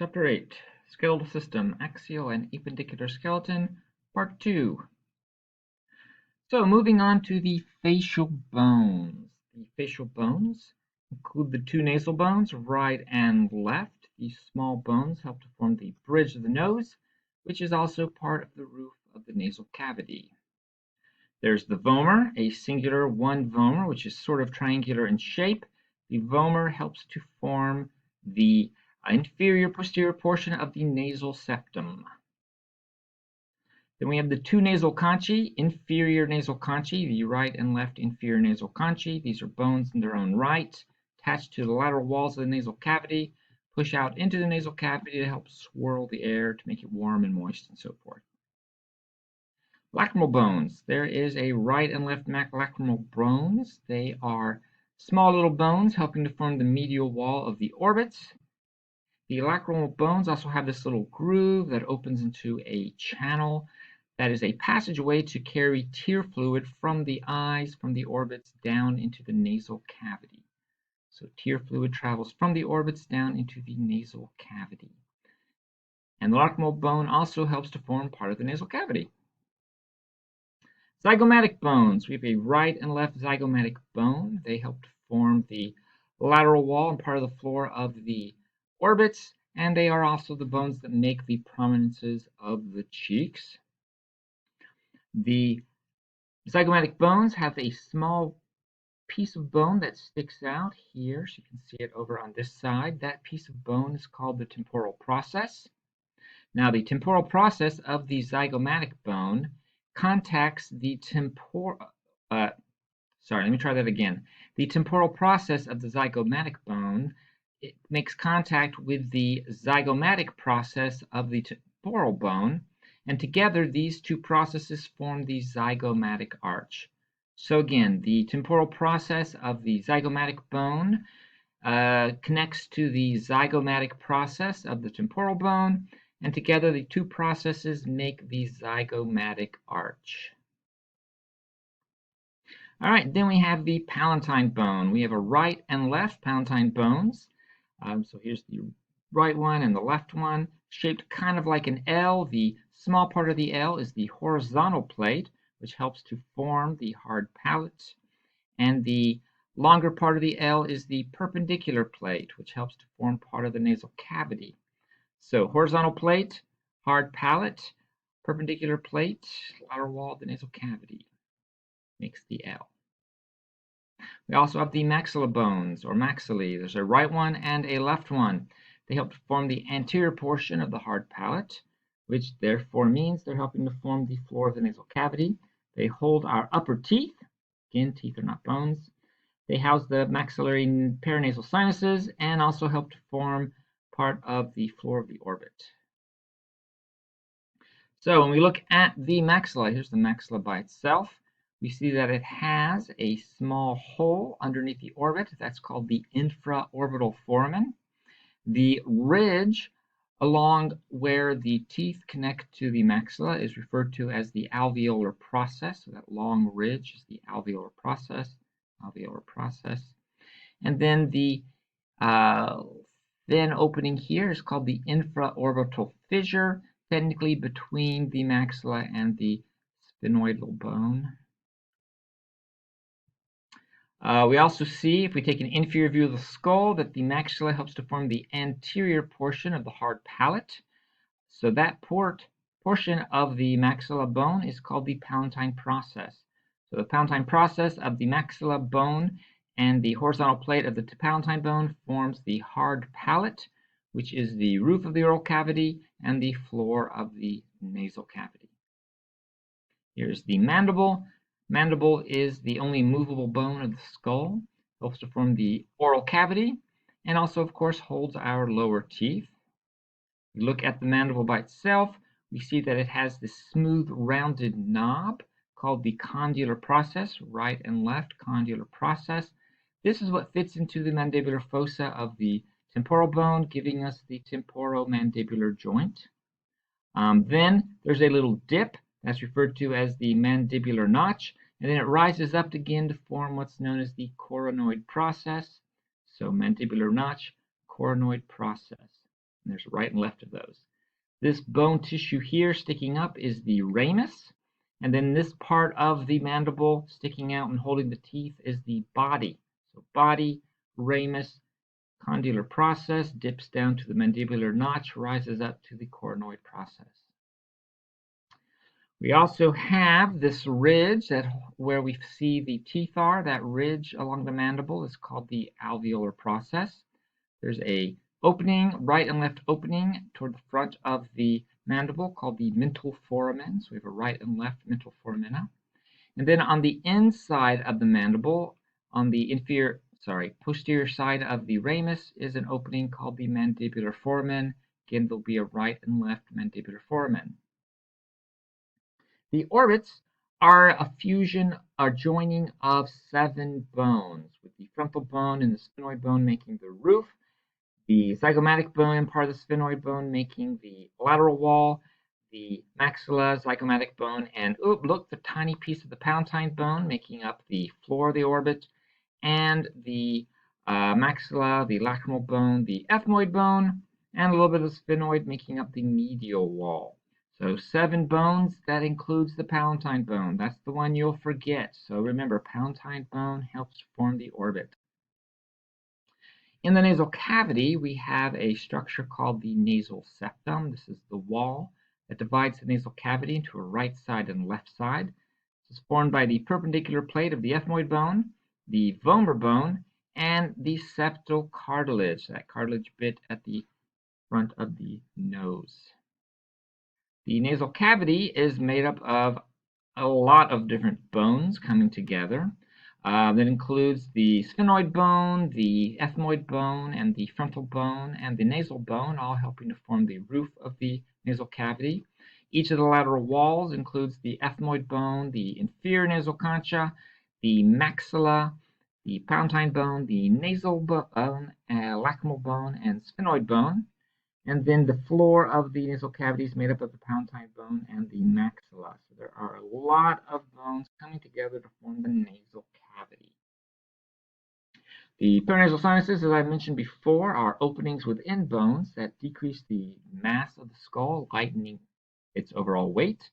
Chapter 8, Skeletal System, Axial and Appendicular Skeleton, Part 2. So moving on to the facial bones. The facial bones include the two nasal bones, right and left. These small bones help to form the bridge of the nose, which is also part of the roof of the nasal cavity. There's the vomer, a singular one vomer, which is sort of triangular in shape. The vomer helps to form the inferior posterior portion of the nasal septum. Then we have the two nasal conchae, inferior nasal conchae, the right and left inferior nasal conchae. These are bones in their own right, attached to the lateral walls of the nasal cavity, push out into the nasal cavity to help swirl the air to make it warm and moist and so forth. Lacrimal bones. There is a right and left lacrimal bones. They are small little bones helping to form the medial wall of the orbits. The lacrimal bones also have this little groove that opens into a channel that is a passageway to carry tear fluid from the eyes, from the orbits, down into the nasal cavity. So tear fluid travels from the orbits down into the nasal cavity. And the lacrimal bone also helps to form part of the nasal cavity. Zygomatic bones. We have a right and left zygomatic bone. They help to form the lateral wall and part of the floor of the orbits, and they are also the bones that make the prominences of the cheeks. The zygomatic bones have a small piece of bone that sticks out here, so you can see it over on this side. That piece of bone is called the temporal process. Now, the temporal process of the zygomatic bone contacts the The temporal process of the zygomatic bone, it makes contact with the zygomatic process of the temporal bone, and together these two processes form the zygomatic arch. So again, the temporal process of the zygomatic bone connects to the zygomatic process of the temporal bone, and together the two processes make the zygomatic arch. All right, then we have the palatine bone. We have a right and left palatine bones. So here's the right one and the left one, shaped kind of like an L. The small part of the L is the horizontal plate, which helps to form the hard palate. And the longer part of the L is the perpendicular plate, which helps to form part of the nasal cavity. So horizontal plate, hard palate, perpendicular plate, lateral wall of the nasal cavity makes the L. We also have the maxilla bones, or maxillae. There's a right one and a left one. They help to form the anterior portion of the hard palate, which therefore means they're helping to form the floor of the nasal cavity. They hold our upper teeth. Again, teeth are not bones. They house the maxillary paranasal sinuses and also help to form part of the floor of the orbit. So when we look at the maxilla, here's the maxilla by itself. We see that it has a small hole underneath the orbit. That's called the infraorbital foramen. The ridge along where the teeth connect to the maxilla is referred to as the alveolar process. So that long ridge is the alveolar process. And then the thin opening here is called the infraorbital fissure, technically between the maxilla and the sphenoidal bone. We also see, if we take an inferior view of the skull, that the maxilla helps to form the anterior portion of the hard palate. So that portion of the maxilla bone is called the palatine process. So the palatine process of the maxilla bone and the horizontal plate of the palatine bone forms the hard palate, which is the roof of the oral cavity and the floor of the nasal cavity. Here's the mandible. Mandible is the only movable bone of the skull, helps to form the oral cavity, and also, of course, holds our lower teeth. We look at the mandible by itself, we see that it has this smooth, rounded knob called the condylar process, right and left condylar process. This is what fits into the mandibular fossa of the temporal bone, giving us the temporomandibular joint. Then there's a little dip that's referred to as the mandibular notch, and then it rises up again to form what's known as the coronoid process. So mandibular notch, coronoid process. And there's right and left of those. This bone tissue here sticking up is the ramus, and then this part of the mandible sticking out and holding the teeth is the body. So body, ramus, condylar process, dips down to the mandibular notch, rises up to the coronoid process. We also have this ridge where we see the teeth are. That ridge along the mandible is called the alveolar process. There's a opening, right and left opening toward the front of the mandible called the mental foramen. So we have a right and left mental foramina. And then on the inside of the mandible, on the posterior side of the ramus is an opening called the mandibular foramen. Again, there'll be a right and left mandibular foramen. The orbits are a joining of 7 bones, with the frontal bone and the sphenoid bone making the roof, the zygomatic bone and part of the sphenoid bone making the lateral wall, the maxilla zygomatic bone, and look, the tiny piece of the palatine bone making up the floor of the orbit, and the maxilla, the lacrimal bone, the ethmoid bone, and a little bit of the sphenoid making up the medial wall. So 7 bones, that includes the palatine bone. That's the one you'll forget. So remember, palatine bone helps form the orbit. In the nasal cavity, we have a structure called the nasal septum. This is the wall that divides the nasal cavity into a right side and left side. This is formed by the perpendicular plate of the ethmoid bone, the vomer bone, and the septal cartilage, that cartilage bit at the front of the nose. The nasal cavity is made up of a lot of different bones coming together. That includes the sphenoid bone, the ethmoid bone, and the frontal bone, and the nasal bone, all helping to form the roof of the nasal cavity. Each of the lateral walls includes the ethmoid bone, the inferior nasal concha, the maxilla, the palatine bone, the nasal bone, lacrimal bone, and sphenoid bone. And then the floor of the nasal cavity is made up of the palatine bone and the maxilla. So there are a lot of bones coming together to form the nasal cavity. The paranasal sinuses, as I mentioned before, are openings within bones that decrease the mass of the skull, lightening its overall weight.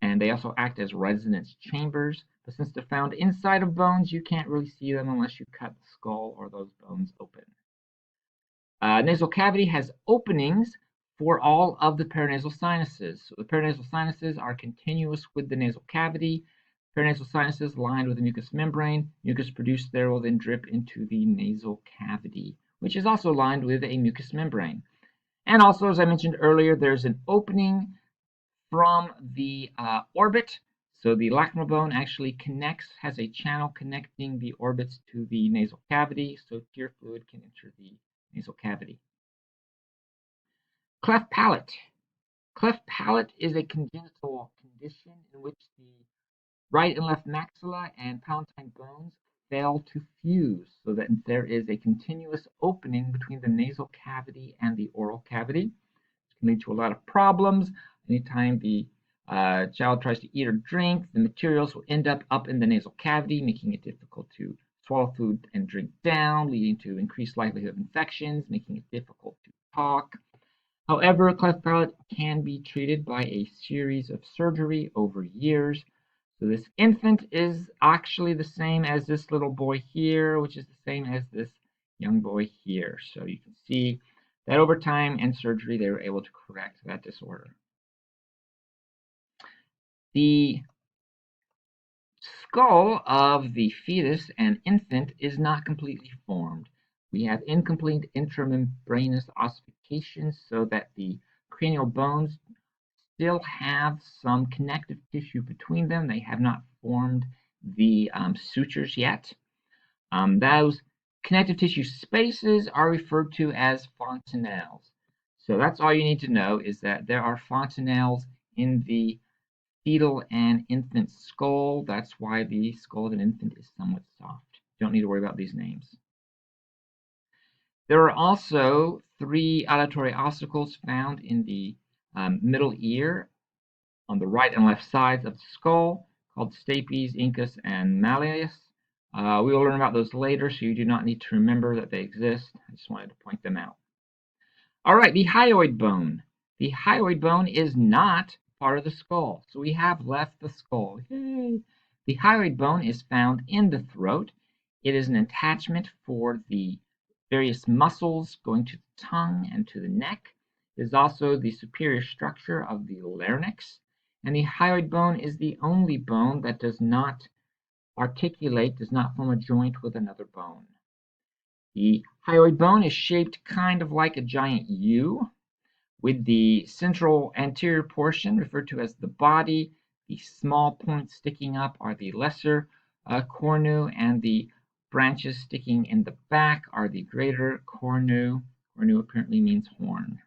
And they also act as resonance chambers. But since they're found inside of bones, you can't really see them unless you cut the skull or those bones open. Nasal cavity has openings for all of the paranasal sinuses. So the paranasal sinuses are continuous with the nasal cavity. Paranasal sinuses lined with the mucous membrane. Mucus produced there will then drip into the nasal cavity, which is also lined with a mucous membrane. And also, as I mentioned earlier, there's an opening from the orbit. So the lacrimal bone actually has a channel connecting the orbits to the nasal cavity, so tear fluid can enter the nasal cavity. Cleft palate. Cleft palate is a congenital condition in which the right and left maxilla and palatine bones fail to fuse, so that there is a continuous opening between the nasal cavity and the oral cavity. This can lead to a lot of problems. Anytime the child tries to eat or drink, the materials will end up in the nasal cavity, making it difficult to swallow food and drink down, leading to increased likelihood of infections, making it difficult to talk. However, cleft palate can be treated by a series of surgery over years. So this infant is actually the same as this little boy here, which is the same as this young boy here. So you can see that over time and surgery, they were able to correct that disorder. The skull of the fetus and infant is not completely formed. We have incomplete intramembranous ossification so that the cranial bones still have some connective tissue between them. They have not formed the sutures yet. Those connective tissue spaces are referred to as fontanelles. So that's all you need to know, is that there are fontanelles in the fetal and infant skull. That's why the skull of an infant is somewhat soft. You don't need to worry about these names. There are also 3 auditory ossicles found in the middle ear on the right and left sides of the skull, called stapes, incus, and malleus. We will learn about those later, so you do not need to remember that they exist. I just wanted to point them out. All right, the hyoid bone. The hyoid bone is not part of the skull, so we have left the skull. Yay. The hyoid bone is found in the throat. It is an attachment for the various muscles going to the tongue and to the neck. It is also the superior structure of the larynx. And the hyoid bone is the only bone that does not articulate, does not form a joint with another bone. The hyoid bone is shaped kind of like a giant U, with the central anterior portion referred to as the body. The small points sticking up are the lesser cornu, and the branches sticking in the back are the greater cornu. Cornu apparently means horn.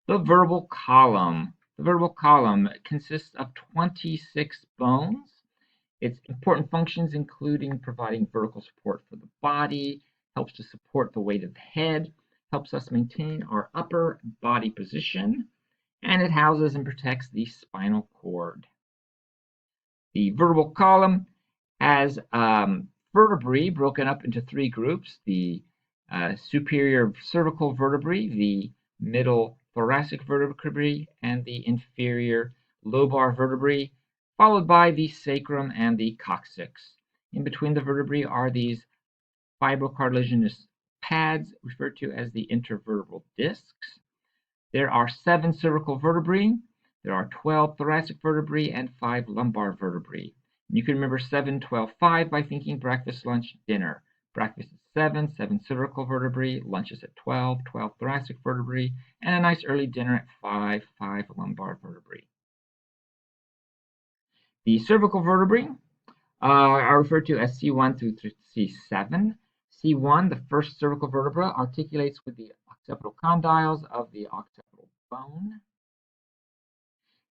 The vertebral column. The vertebral column consists of 26 bones. Its important functions including providing vertical support for the body, helps to support the weight of the head, helps us maintain our upper body position, and it houses and protects the spinal cord. The vertebral column has vertebrae broken up into three groups: the superior cervical vertebrae, the middle thoracic vertebrae, and the inferior lobar vertebrae, followed by the sacrum and the coccyx. In between the vertebrae are these fibrocartilaginous pads referred to as the intervertebral discs. There are 7 cervical vertebrae, there are 12 thoracic vertebrae, and 5 lumbar vertebrae. And you can remember 7, 12, 5 by thinking breakfast, lunch, dinner. Breakfast at 7, 7 cervical vertebrae, lunch is at 12, 12 thoracic vertebrae, and a nice early dinner at 5, 5 lumbar vertebrae. The cervical vertebrae are referred to as C1 through C7. C1, the first cervical vertebra, articulates with the occipital condyles of the occipital bone.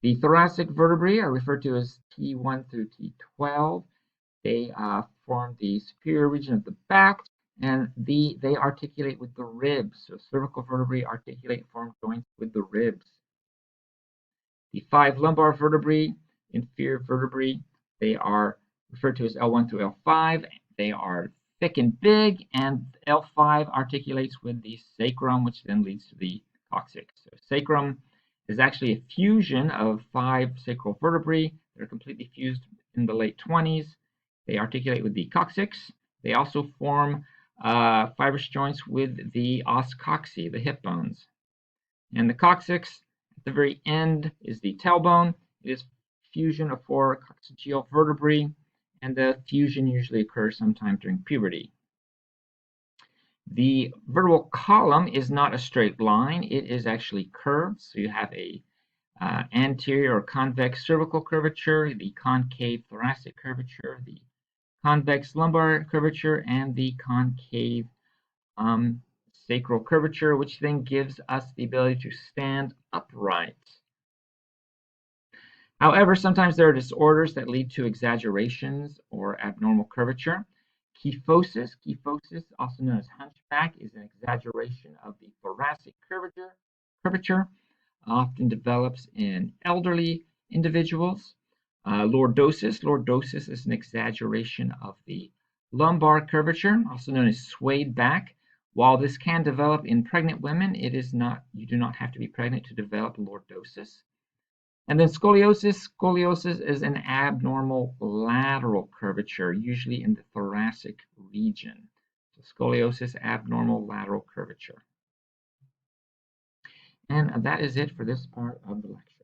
The thoracic vertebrae are referred to as T1 through T12. They form the superior region of the back, and they articulate with the ribs. So cervical vertebrae articulate, form joints with the ribs. The 5 lumbar vertebrae, inferior vertebrae, they are referred to as L1 through L5. They are thick and big, and L5 articulates with the sacrum, which then leads to the coccyx. So sacrum is actually a fusion of 5 sacral vertebrae that are completely fused in the late 20s. They articulate with the coccyx. They also form fibrous joints with the os coxae, the hip bones. And the coccyx, at the very end, is the tailbone. It is fusion of 4 coccygeal vertebrae, and the fusion usually occurs sometime during puberty. The vertebral column is not a straight line. It is actually curved. So you have a anterior or convex cervical curvature, the concave thoracic curvature, the convex lumbar curvature, and the concave sacral curvature, which then gives us the ability to stand upright. However, sometimes there are disorders that lead to exaggerations or abnormal curvature. Kyphosis, also known as hunchback, is an exaggeration of the thoracic curvature, often develops in elderly individuals. Lordosis is an exaggeration of the lumbar curvature, also known as swayed back. While this can develop in pregnant women, you do not have to be pregnant to develop lordosis. And then scoliosis. Scoliosis is an abnormal lateral curvature, usually in the thoracic region. So scoliosis, abnormal lateral curvature. And that is it for this part of the lecture.